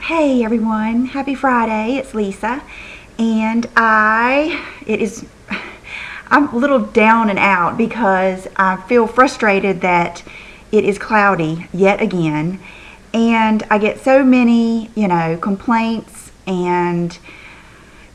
Hey everyone, happy Friday. It's Lisa, and I'm a little down and out because I feel frustrated that it is cloudy yet again, and I get so many, complaints and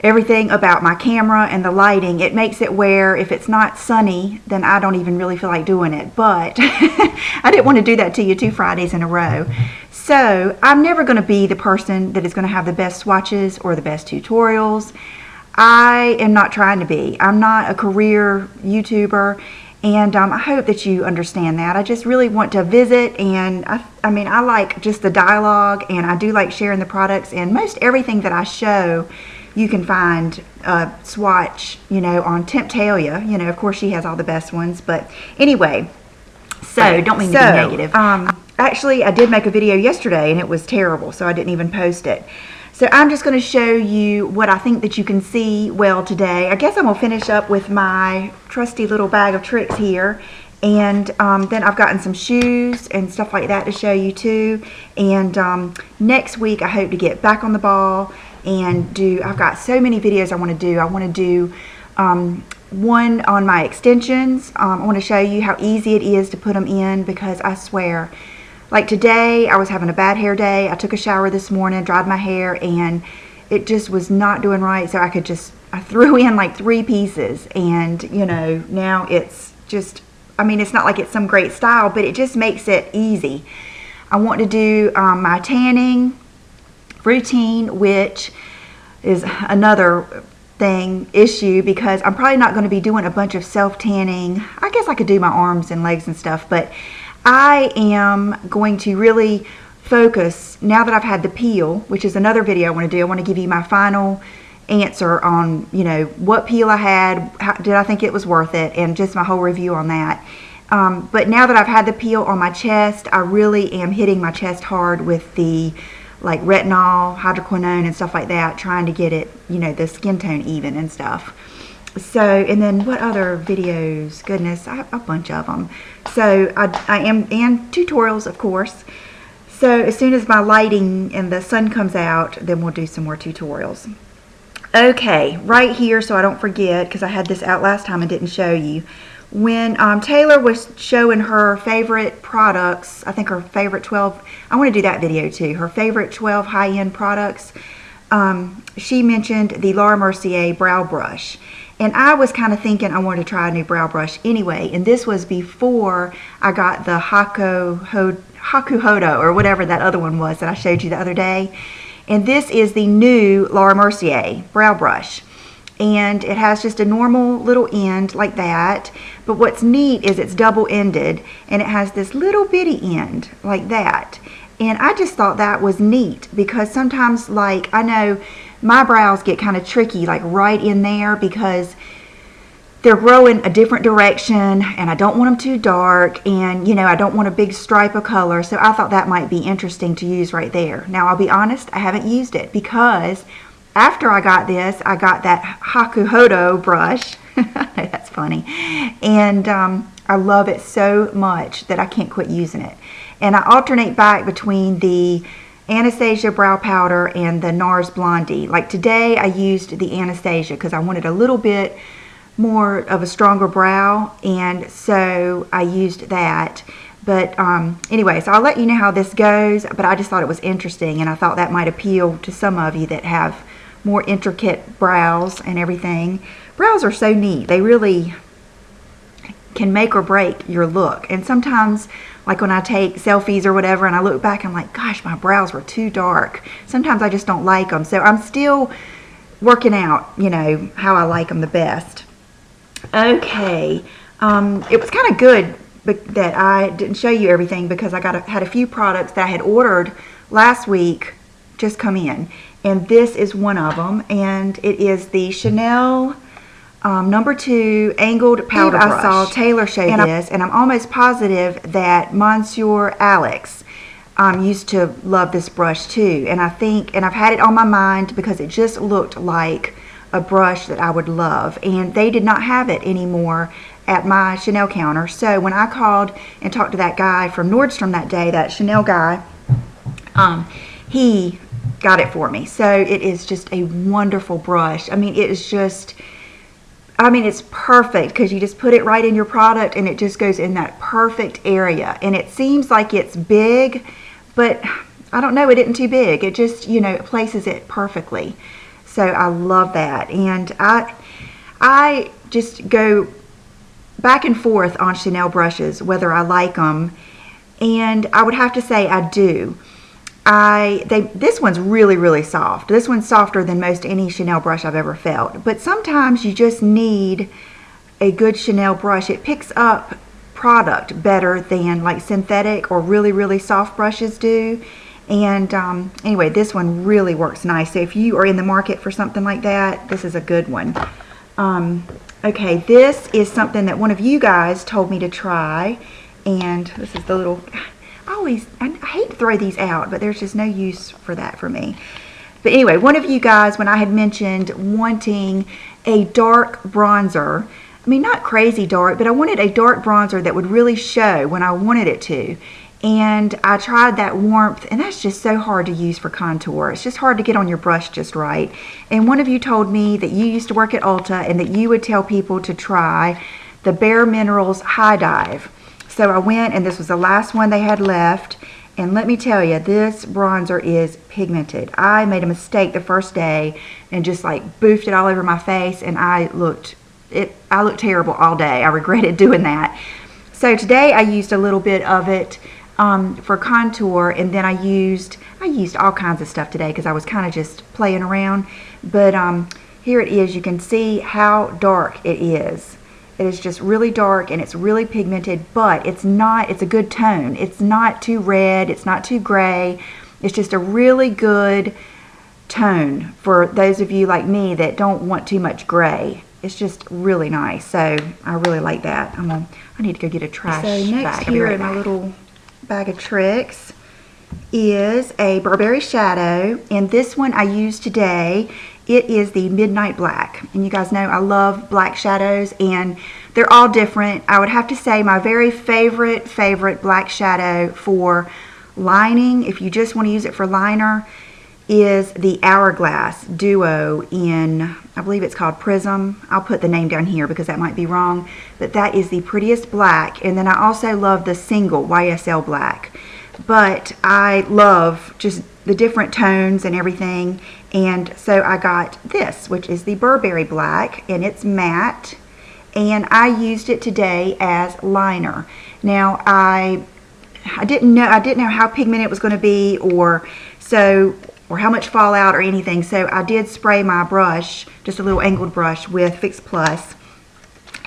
everything about my camera and the lighting. It makes it where if it's not sunny, then I don't even really feel like doing it. But I didn't want to do that to you 2 Fridays in a row. So I'm never going to be the person that is going to have the best swatches or the best tutorials. I am not trying to be. I'm not a career YouTuber, and I hope that you understand that. I just really want to visit, and I like just the dialogue, and I do like sharing the products, and most everything that I show you can find a swatch, on Temptalia. Of course she has all the best ones, but anyway, so don't mean to be negative. Actually, I did make a video yesterday and it was terrible, so I didn't even post it. So I'm just going to show you what I think that you can see well today. I guess I'm going to finish up with my trusty little bag of tricks here. And then I've gotten some shoes and stuff like that to show you too. And next week I hope to get back on the ball and I've got so many videos I want to do. I want to do one on my extensions. I want to show you how easy it is to put them in, because I swear, like today I was having a bad hair day. I took a shower this morning, dried my hair, and it just was not doing right. So I threw in like 3 pieces, and now it's just, it's not like it's some great style, but it just makes it easy. I want to do my tanning routine, which is another issue, because I'm probably not going to be doing a bunch of self-tanning. I guess I could do my arms and legs and stuff, but I am going to really focus, now that I've had the peel, which is another video I want to do. I want to give you my final answer on, what peel I had, did I think it was worth it, and just my whole review on that. But now that I've had the peel on my chest, I really am hitting my chest hard with the retinol, hydroquinone, and stuff like that, trying to get it, the skin tone even and stuff. So, and then what other videos? Goodness, I have a bunch of them. So I am, and tutorials, of course. So as soon as my lighting and the sun comes out, then we'll do some more tutorials. Okay, right here, so I don't forget, because I had this out last time and didn't show you. When Taylor was showing her favorite products, I think her favorite 12, I want to do that video too, her favorite 12 high-end products, she mentioned the Laura Mercier brow brush. And I was kind of thinking I wanted to try a new brow brush anyway, and this was before I got the Hakuhodo, or whatever that other one was that I showed you the other day. And this is the new Laura Mercier brow brush. And it has just a normal little end like that, but what's neat is it's double-ended, and it has this little bitty end like that. And I just thought that was neat, because sometimes, I know my brows get kind of tricky, right in there, because they're growing a different direction, and I don't want them too dark, and I don't want a big stripe of color, so I thought that might be interesting to use right there. Now, I'll be honest, I haven't used it, because after I got this, I got that Hakuhodo brush. That's funny. And I love it so much that I can't quit using it. And I alternate back between the Anastasia brow powder and the NARS Blondie. Like today, I used the Anastasia because I wanted a little bit more of a stronger brow, and so I used that. But anyway, so I'll let you know how this goes, but I just thought it was interesting, and I thought that might appeal to some of you that have more intricate brows and everything. Brows are so neat. They really can make or break your look. And sometimes, like when I take selfies or whatever and I look back, I'm like, gosh, my brows were too dark. Sometimes I just don't like them. So I'm still working out, how I like them the best. Okay, it was kind of good that I didn't show you everything, because I had a few products that I had ordered last week just come in. And this is one of them, and it is the Chanel number 2 angled powder brush. I saw Taylor show this, and I'm almost positive that Monsieur Alex used to love this brush too. And I've had it on my mind because it just looked like a brush that I would love, and they did not have it anymore at my Chanel counter. So when I called and talked to that guy from Nordstrom that day, that Chanel guy, he got it for me. So it is just a wonderful brush. I mean, it is just, I mean, it's perfect because you just put it right in your product and it just goes in that perfect area. And it seems like it's big, but I don't know, it isn't too big. It just, you know, places it perfectly. So I love that. And I just go back and forth on Chanel brushes, whether I like them. And I would have to say I do. This one's really, really soft. This one's softer than most any Chanel brush I've ever felt. But sometimes you just need a good Chanel brush. It picks up product better than like synthetic or really, really soft brushes do. And anyway, this one really works nice. So if you are in the market for something like that, this is a good one. Okay, this is something that one of you guys told me to try. And this is the little... I hate to throw these out, but there's just no use for that for me. But anyway, one of you guys, when I had mentioned wanting a dark bronzer, I mean, not crazy dark, but I wanted a dark bronzer that would really show when I wanted it to. And I tried that warmth, and that's just so hard to use for contour. It's just hard to get on your brush just right. And one of you told me that you used to work at Ulta and that you would tell people to try the Bare Minerals High Dive. So I went, and this was the last one they had left, and let me tell you, this bronzer is pigmented. I made a mistake the first day and just like boofed it all over my face, and I looked terrible all day. I regretted doing that. So today I used a little bit of it for contour, and then I used all kinds of stuff today because I was kind of just playing around. But here it is. You can see how dark it is. It is just really dark and it's really pigmented, but it's a good tone. It's not too red, it's not too gray. It's just a really good tone for those of you like me that don't want too much gray. It's just really nice. So I really like that. I need to go get a trash bag. So next here in my little bag of tricks is a Burberry shadow, and this one I used today. It is the Midnight Black, and you guys know I love black shadows, and they're all different. I would have to say my very favorite black shadow for lining, if you just want to use it for liner, is the Hourglass Duo in, I believe it's called Prism. I'll put the name down here because that might be wrong, but that is the prettiest black. And then I also love the single YSL black, but I love just the different tones and everything. And so I got this, which is the Burberry black, and it's matte, and I used it today as liner. Now I didn't know how pigmented it was going to be, or how much fallout or anything. So I did spray my brush, just a little angled brush, with Fix Plus,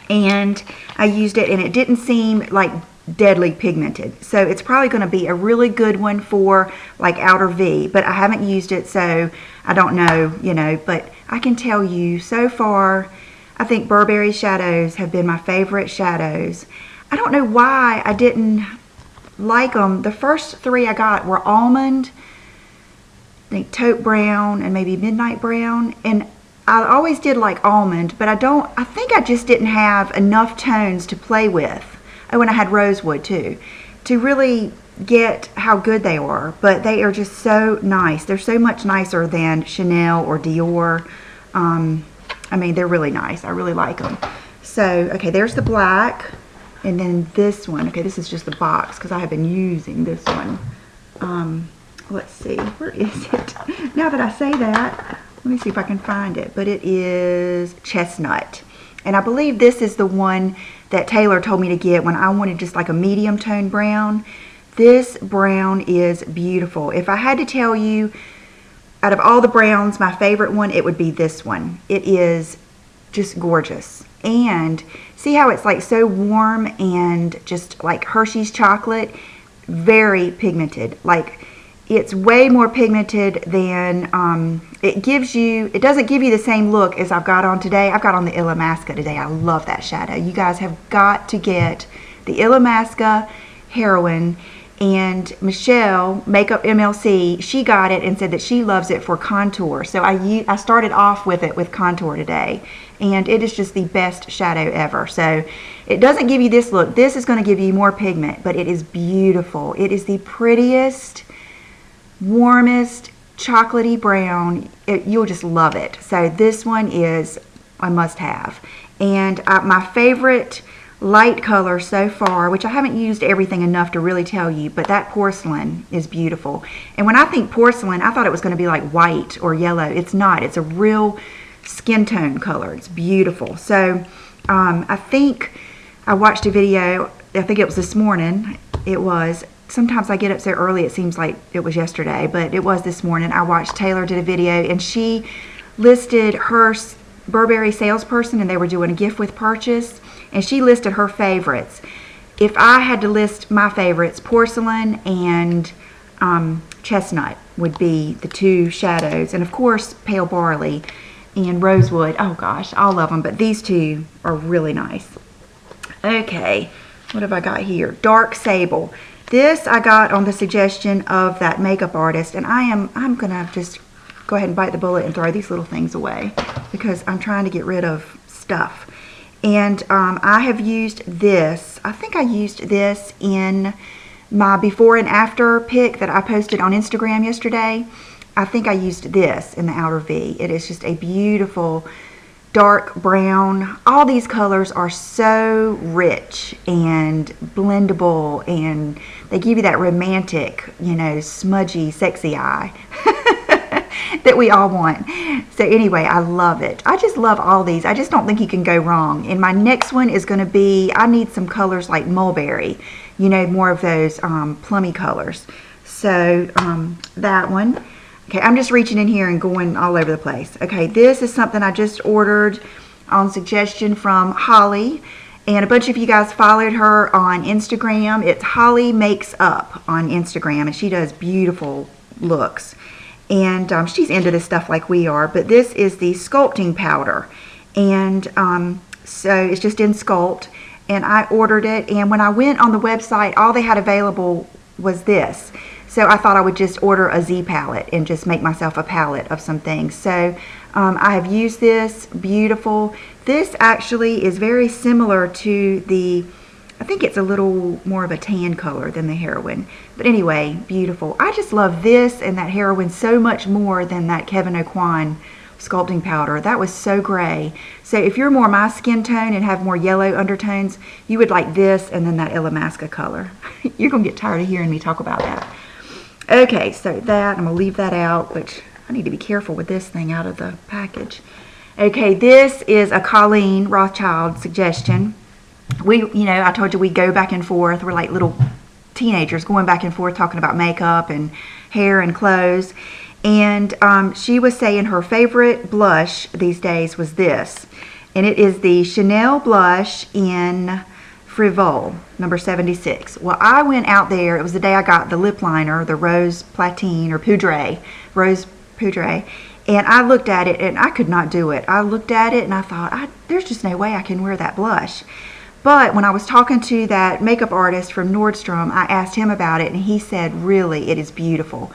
and I used it, and it didn't seem like deadly pigmented. So it's probably going to be a really good one for like outer V, but I haven't used it, so I don't know, you know, but I can tell you so far, I think Burberry shadows have been my favorite shadows. I don't know why I didn't like them. The first three I got were almond, I think taupe brown, and maybe midnight brown, and I always did like almond, but I think I just didn't have enough tones to play with. Oh, and I had rosewood too, to really get how good they are. But they are just so nice. They're so much nicer than Chanel or Dior. I mean, they're really nice. I really like them. So, okay, there's the black. And then this one. Okay, this is just the box because I have been using this one. Let's see. Where is it? Now that I say that, let me see if I can find it. But it is Chestnut. And I believe this is the one that Taylor told me to get when I wanted just like a medium tone brown. This brown is beautiful. If I had to tell you, out of all the browns, my favorite one, it would be this one. It is just gorgeous. And see how it's like so warm and just like Hershey's chocolate? Very pigmented. Like, it's way more pigmented than it doesn't give you the same look as I've got on today. I've got on the Illamasque today. I love that shadow. You guys have got to get the Illamasque Heroine. And Michelle, Makeup MLC, she got it and said that she loves it for contour. So I started off with it with contour today. And it is just the best shadow ever. So it doesn't give you this look. This is going to give you more pigment, but it is beautiful. It is the prettiest, warmest, chocolatey brown. You'll just love it. So this one is a must-have. And my favorite light color so far, which I haven't used everything enough to really tell you, but that porcelain is beautiful. And when I think porcelain, I thought it was going to be like white or yellow. It's not. It's a real skin tone color. It's beautiful. So I think I watched a video, I think it was this morning. It was. Sometimes I get up so early it seems like it was yesterday, but it was this morning. I watched Taylor did a video, and she listed her Burberry salesperson, and they were doing a gift with purchase, and she listed her favorites. If I had to list my favorites, porcelain and chestnut would be the two shadows, and of course pale barley and rosewood. Oh gosh, I love them, but these two are really nice. Okay, what have I got here? Dark sable. This I got on the suggestion of that makeup artist, and I'm gonna just go ahead and bite the bullet and throw these little things away because I'm trying to get rid of stuff. And I have used this. I think I used this in my before and after pic that I posted on Instagram yesterday. I think I used this in the outer V. It is just a beautiful dark brown. All these colors are so rich and blendable, and they give you that romantic, you know, smudgy, sexy eye that we all want. So anyway, I love it. I just love all these. I just don't think you can go wrong. And my next one is going to be, I need some colors like mulberry, you know, more of those plummy colors. So that one. Okay, I'm just reaching in here and going all over the place. Okay, this is something I just ordered on suggestion from Holly, and a bunch of you guys followed her on Instagram. It's Holly Makes Up on Instagram, and she does beautiful looks. And she's into this stuff like we are, but this is the sculpting powder. And so it's just in Sculpt, and I ordered it, and when I went on the website, all they had available was this. So I thought I would just order a Z palette and just make myself a palette of some things. So I have used this, beautiful. This actually is very similar to the, I think it's a little more of a tan color than the Heroine. But anyway, beautiful. I just love this and that Heroine so much more than that Kevyn Aucoin sculpting powder. That was so gray. So if you're more my skin tone and have more yellow undertones, you would like this and then that Illamasque color. You're going to get tired of hearing me talk about that. Okay, so that, I'm going to leave that out, which I need to be careful with this thing out of the package. Okay, this is a Colleen Rothschild suggestion. You know, I told you we go back and forth. We're like little teenagers going back and forth talking about makeup and hair and clothes. And she was saying her favorite blush these days was this. And it is the Chanel blush in Frivole, number 76. Well, I went out there, it was the day I got the lip liner, the Rose Platine or Poudre, Rose Poudre, and I looked at it and I could not do it. I looked at it and I thought, there's just no way I can wear that blush. But when I was talking to that makeup artist from Nordstrom, I asked him about it, and he said, really, it is beautiful.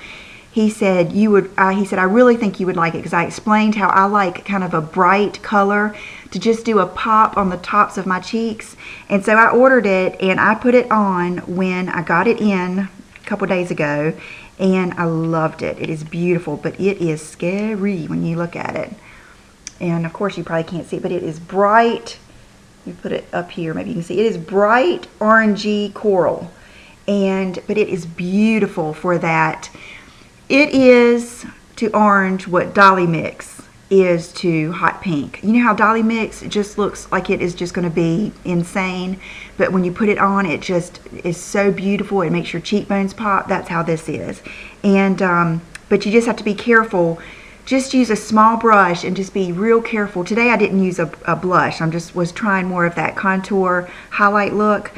He said, I really think you would like it, because I explained how I like kind of a bright color to just do a pop on the tops of my cheeks. And so I ordered it, and I put it on when I got it in a couple days ago, and I loved it. It is beautiful, but it is scary when you look at it. And of course you probably can't see it, but it is bright. Let me put it up here, maybe you can see. It is bright orangey coral, but it is beautiful for that. It is to orange what Dolly Mix is to hot pink. You know how Dolly Mix just looks like it is just going to be insane, but when you put it on, it just is so beautiful. It makes your cheekbones pop. That's how this is. And but you just have to be careful. Just use a small brush and just be real careful. Today I didn't use a blush. I just was trying more of that contour highlight look,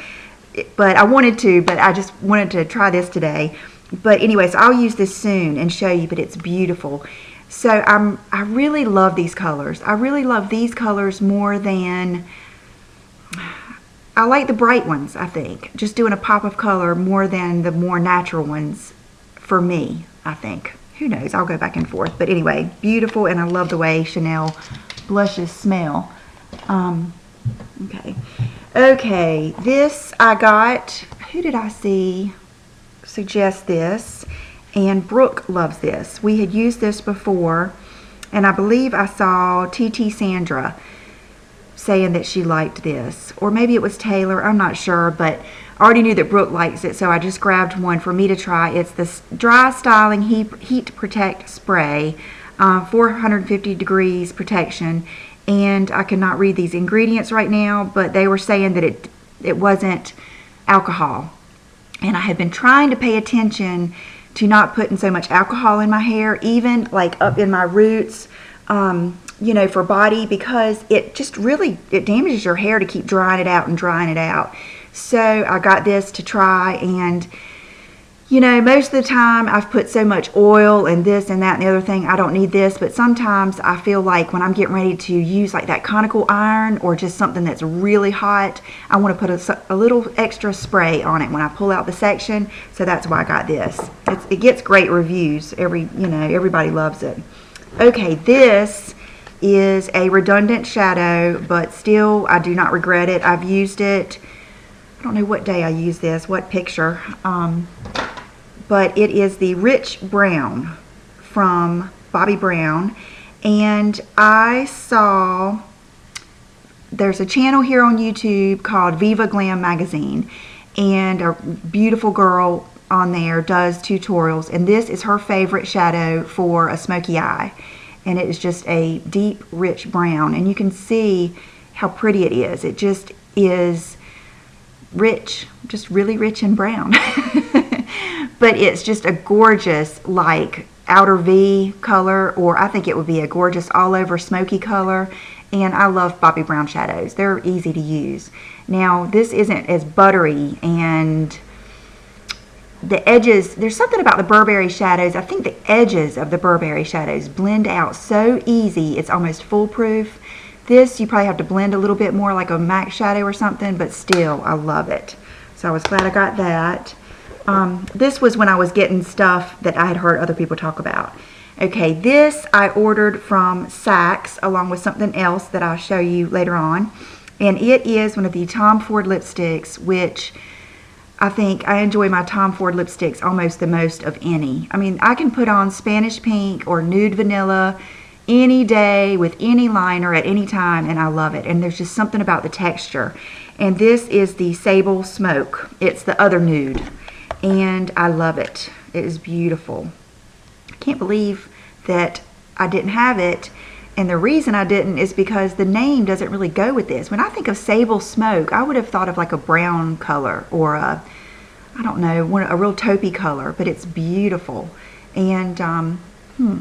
but I just wanted to try this today. But anyways, I'll use this soon and show you, but it's beautiful. So I really love these colors. I really love these colors more than, I like the bright ones, I think. Just doing a pop of color more than the more natural ones for me, I think. Who knows? I'll go back and forth. But anyway, beautiful, and I love the way Chanel blushes smell. Okay, this I got, who did I see suggest this? And Brooke loves this. We had used this before, and I believe I saw TT Sandra saying that she liked this. Or maybe it was Taylor, I'm not sure, but I already knew that Brooke likes it, so I just grabbed one for me to try. It's this Dry Styling Heat Protect Spray, 450 degrees protection, and I cannot read these ingredients right now, but they were saying that it wasn't alcohol. And I had been trying to pay attention to not putting so much alcohol in my hair, even like up in my roots, you know, for body, because it just really, it damages your hair to keep drying it out and drying it out. So I got this to try, and you know, most of the time I've put so much oil and this and that and the other thing, I don't need this, but sometimes I feel like when I'm getting ready to use like that conical iron or just something that's really hot, I want to put a little extra spray on it when I pull out the section, so that's why I got this. It gets great reviews, you know, everybody loves it. Okay, this is a redundant shadow, but still I do not regret it. I've used it, I don't know what day I used this, what picture, but it is the Rich Brown from Bobbi Brown, and I saw there's a channel here on YouTube called Viva Glam Magazine, and a beautiful girl on there does tutorials, and this is her favorite shadow for a smoky eye, and it is just a deep rich brown, and you can see how pretty it is. It just is rich, just really rich and brown. But it's just a gorgeous like outer V color, or I think it would be a gorgeous all over smoky color, and I love Bobbi Brown shadows. They're easy to use. Now this isn't as buttery, and the edges, there's something about the Burberry shadows, I think the edges of the Burberry shadows blend out so easy, it's almost foolproof. This you probably have to blend a little bit more, like a MAC shadow or something, but still I love it. So I was glad I got that. This was when I was getting stuff that I had heard other people talk about. Okay, this I ordered from Saks along with something else that I'll show you later on, and it is one of the Tom Ford lipsticks, which I think I enjoy my Tom Ford lipsticks almost the most of any. I mean, I can put on Spanish Pink or Nude Vanilla any day with any liner at any time, and I love it. And there's just something about the texture. And this is the Sable Smoke. It's the other nude, and I love it. It is beautiful. I can't believe that I didn't have it, and the reason I didn't is because the name doesn't really go with this. When I think of Sable Smoke, I would have thought of like a brown color or a, I don't know, a real taupey color, but it's beautiful. And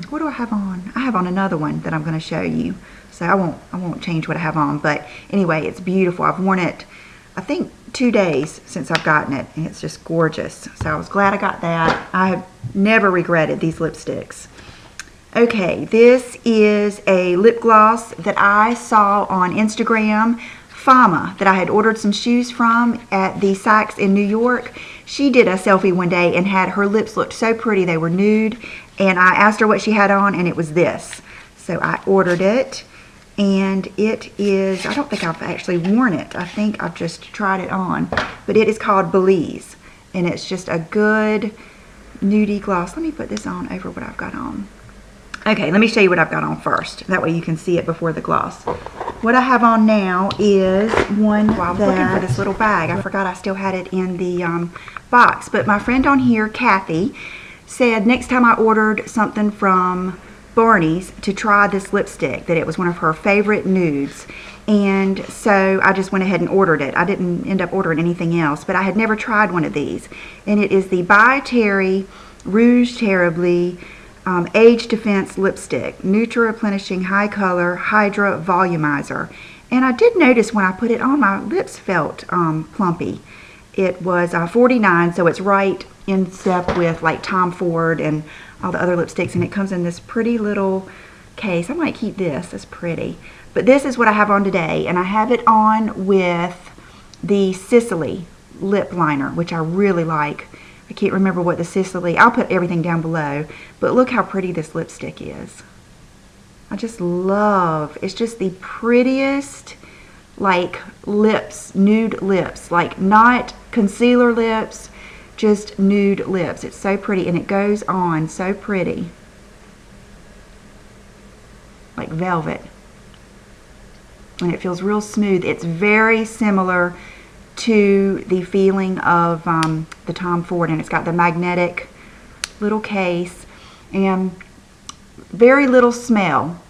what do I have on? I have on another one that I'm going to show you, so I won't change what I have on, but anyway, it's beautiful. I've worn it, I think, 2 days since I've gotten it, and it's just gorgeous. So I was glad I got that. I have never regretted these lipsticks. Okay, this is a lip gloss that I saw on Instagram. Fama, that I had ordered some shoes from at the Saks in New York. She did a selfie one day and had her lips looked so pretty. They were nude, and I asked her what she had on, and it was this. So I ordered it, and it is, I don't think I've actually worn it. I think I've just tried it on, but it is called Belize, and it's just a good nudie gloss. Let me put this on over what I've got on. Okay, let me show you what I've got on first. That way you can see it before the gloss. What I have on now is one that I was looking for this little bag. I forgot I still had it in the box. But my friend on here, Kathy, said next time I ordered something from Barney's to try this lipstick, that it was one of her favorite nudes. And so I just went ahead and ordered it. I didn't end up ordering anything else, but I had never tried one of these. And it is the ByTerry Rouge Terribly Age Defense Lipstick, Nutra Replenishing High Color Hydra Volumizer. And I did notice when I put it on, my lips felt plumpy. It was $49, so it's right in step with like Tom Ford and all the other lipsticks, and it comes in this pretty little case. I might keep this, it's pretty. But this is what I have on today, and I have it on with the Sisley lip liner, which I really like. I can't remember what the Sisley, I'll put everything down below, but look how pretty this lipstick is. I just love, it's just the prettiest, like, lips, nude lips, like not concealer lips, just nude lips. It's so pretty, and it goes on so pretty. Like velvet. And it feels real smooth. It's very similar to the feeling of the Tom Ford, and it's got the magnetic little case, and very little smell.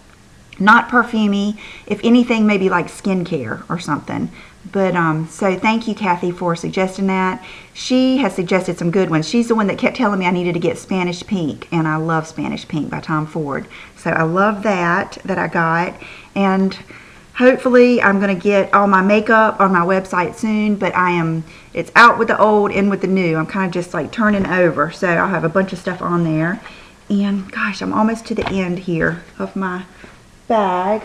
Not perfumey. If anything, maybe like skincare or something. But so thank you, Kathy, for suggesting that. She has suggested some good ones. She's the one that kept telling me I needed to get Spanish Pink, and I love Spanish Pink by Tom Ford. So I love that I got, and hopefully I'm going to get all my makeup on my website soon, but it's out with the old, in with the new. I'm kind of just like turning over, so I'll have a bunch of stuff on there. And gosh, I'm almost to the end here of my bag.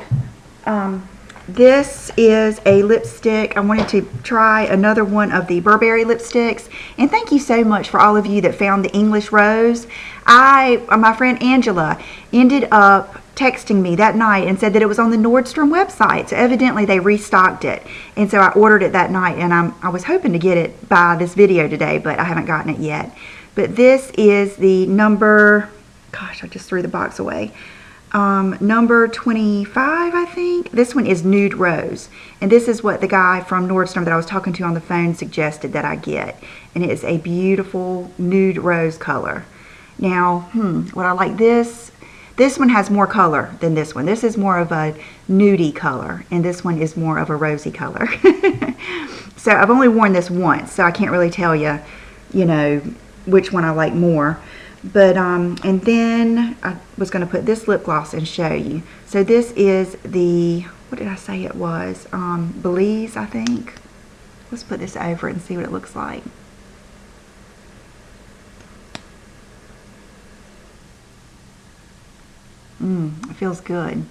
This is a lipstick. I wanted to try another one of the Burberry lipsticks, and thank you so much for all of you that found the English Rose. My friend Angela ended up texting me that night and said that it was on the Nordstrom website, so evidently they restocked it, and so I ordered it that night, and I was hoping to get it by this video today, but I haven't gotten it yet. But this is the number, gosh, I just threw the box away. Number 25, I think. This one is Nude Rose, and this is what the guy from Nordstrom that I was talking to on the phone suggested that I get, and it is a beautiful nude rose color. Now, what I like this one has more color than this one. This is more of a nudie color, and this one is more of a rosy color. So I've only worn this once, so I can't really tell you, which one I like more. But, and then I was going to put this lip gloss and show you. So this is the, what did I say it was? Belize, I think. Let's put this over and see what it looks like. It feels good.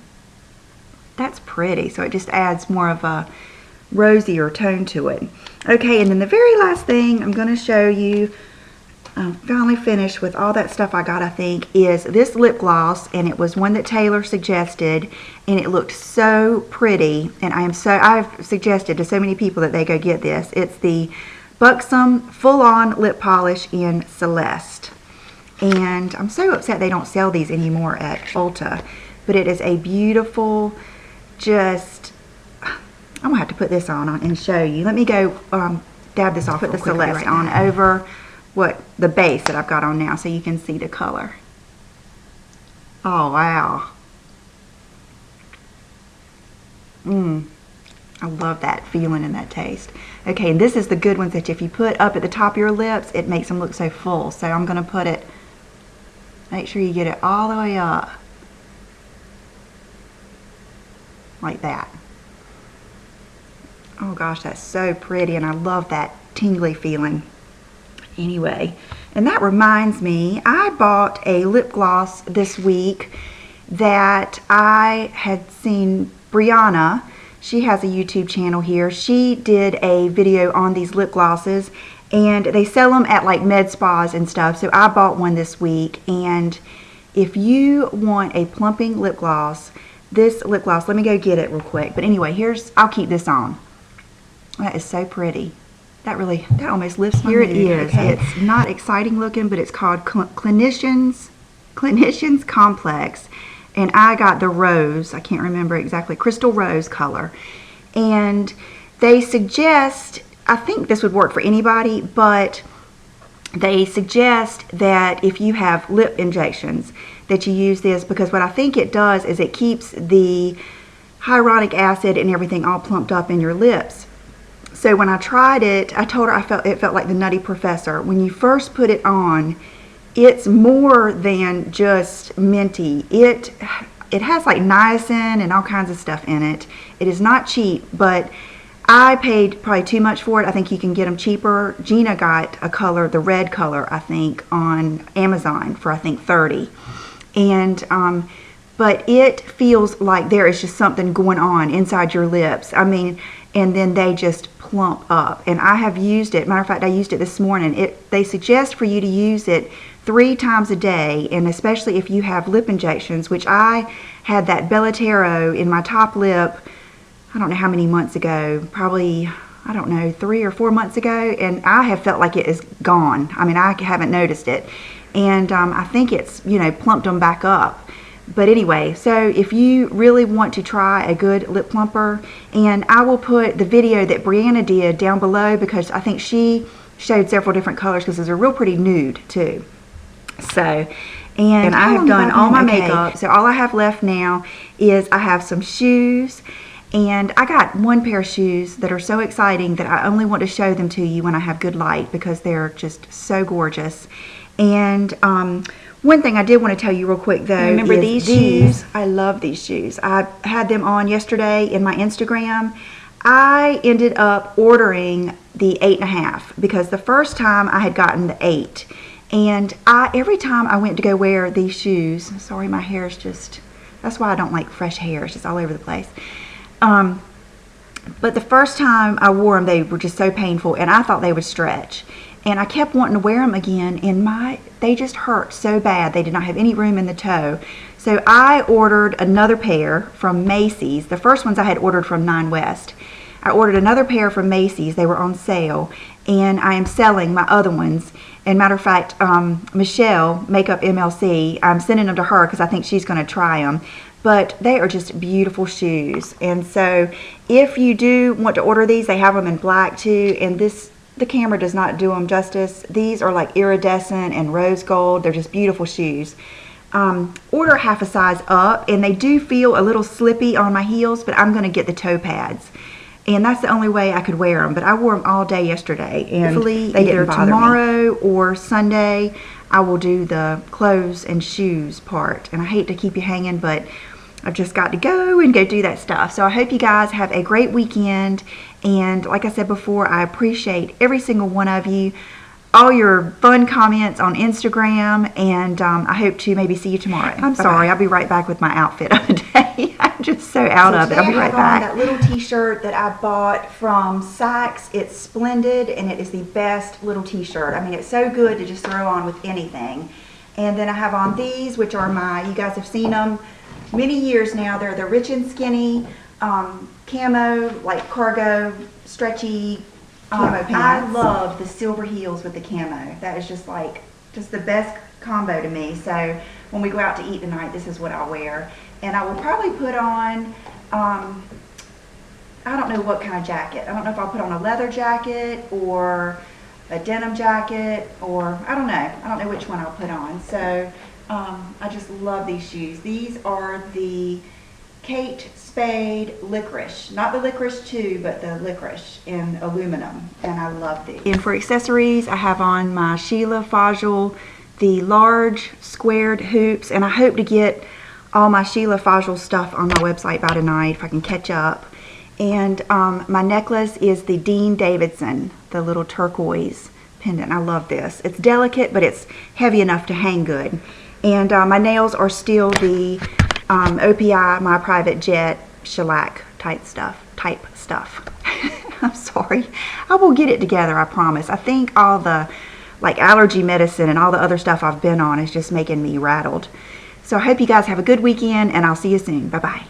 That's pretty. So it just adds more of a rosier tone to it. Okay, and then the very last thing I'm going to show you, I'm finally finished with all that stuff I got, I think, is this lip gloss, and it was one that Taylor suggested, and it looked so pretty, and I've suggested to so many people that they go get this. It's the Buxom Full-On Lip Polish in Celeste, and I'm so upset they don't sell these anymore at Ulta, but it is a beautiful, just, I'm gonna have to put this on and show you. Let me go dab this off, put the Celeste on over the base that I've got on now, so you can see the color. Oh wow. I love that feeling and that taste. Okay, and this is the good ones that if you put up at the top of your lips, it makes them look so full. So I'm gonna put it, make sure you get it all the way up. Like that. Oh gosh, that's so pretty, and I love that tingly feeling. Anyway, and that reminds me, I bought a lip gloss this week that I had seen Brianna. She has a YouTube channel here. She did a video on these lip glosses, and they sell them at like med spas and stuff. So I bought one this week, and if you want a plumping lip gloss, this lip gloss, let me go get it real quick. But anyway, I'll keep this on. That is so pretty. That almost lifts my mood. Here it is. Okay. It's not exciting looking, but it's called Clinicians Complex. And I got the rose, I can't remember exactly, crystal rose color. And they suggest, I think this would work for anybody, but they suggest that if you have lip injections, that you use this, because what I think it does is it keeps the hyaluronic acid and everything all plumped up in your lips. So when I tried it, I told her it felt like the Nutty Professor. When you first put it on, it's more than just minty. It has like niacin and all kinds of stuff in it. It is not cheap, but I paid probably too much for it. I think you can get them cheaper. Gina got a color, the red color, I think, on Amazon for I think $30. And but it feels like there is just something going on inside your lips. I mean, and then they just plump up. And I have used it. Matter of fact, I used it this morning. They suggest for you to use it 3 times a day, and especially if you have lip injections, which I had that Bellatero in my top lip, I don't know how many months ago, probably I don't know, 3 or 4 months ago, and I have felt like it is gone. I mean, I haven't noticed it. And I think it's, you know, plumped them back up. But anyway, so if you really want to try a good lip plumper, and I will put the video that Brianna did down below, because I think she showed several different colors, because it's a real pretty nude too. So, and I have done all my makeup, so all I have left now is I have some shoes. And I got one pair of shoes that are so exciting that I only want to show them to you when I have good light, because they're just so gorgeous. And one thing I did want to tell you real quick though, remember these shoes? I love these shoes. I had them on yesterday in my Instagram. I ended up ordering the 8.5 because the first time I had gotten the 8. And every time I went to go wear these shoes, sorry, my hair is just, that's why I don't like fresh hair, it's just all over the place. But the first time I wore them, they were just so painful, and I thought they would stretch. And I kept wanting to wear them again, and they just hurt so bad. They did not have any room in the toe. So I ordered another pair from Macy's. The first ones I had ordered from 9 West. I ordered another pair from Macy's. They were on sale, and I am selling my other ones. And matter of fact, Michelle, Makeup MLC, I'm sending them to her because I think she's going to try them. But they are just beautiful shoes. And so if you do want to order these, they have them in black too. And the camera does not do them justice. These are like iridescent and rose gold. They're just beautiful shoes. Order half a size up, and they do feel a little slippy on my heels, but I'm going to get the toe pads. And that's the only way I could wear them. But I wore them all day yesterday. And hopefully either tomorrow or Sunday, I will do the clothes and shoes part. And I hate to keep you hanging, but I've just got to go do that stuff. So I hope you guys have a great weekend. And like I said before, I appreciate every single one of you, all your fun comments on Instagram, and I hope to maybe see you tomorrow. I'm sorry, I'll be right back with my outfit of the day. I'm just so out of it. I'll be right back. That little t-shirt that I bought from Saks. It's splendid, and it is the best little t-shirt. I mean, it's so good to just throw on with anything. And then I have on these, which are you guys have seen them many years now. They're the Rich and Skinny camo, like cargo, stretchy camo pants. I love the silver heels with the camo. That is just the best combo to me. So when we go out to eat tonight, this is what I'll wear. And I will probably put on, I don't know what kind of jacket. I don't know if I'll put on a leather jacket or a denim jacket, or I don't know. I don't know which one I'll put on. So I just love these shoes. These are the Kate Spade Licorice. Not the Licorice 2, but the Licorice in aluminum. And I love these. And for accessories, I have on my Sheila Fajl, the large squared hoops. And I hope to get all my Sheila Fajl stuff on my website by tonight if I can catch up. And my necklace is the Dean Davidson, the little turquoise pendant. I love this. It's delicate, but it's heavy enough to hang good. And my nails are still the OPI, My Private Jet, shellac type stuff. I'm sorry. I will get it together, I promise. I think all the allergy medicine and all the other stuff I've been on is just making me rattled. So I hope you guys have a good weekend, and I'll see you soon. Bye-bye.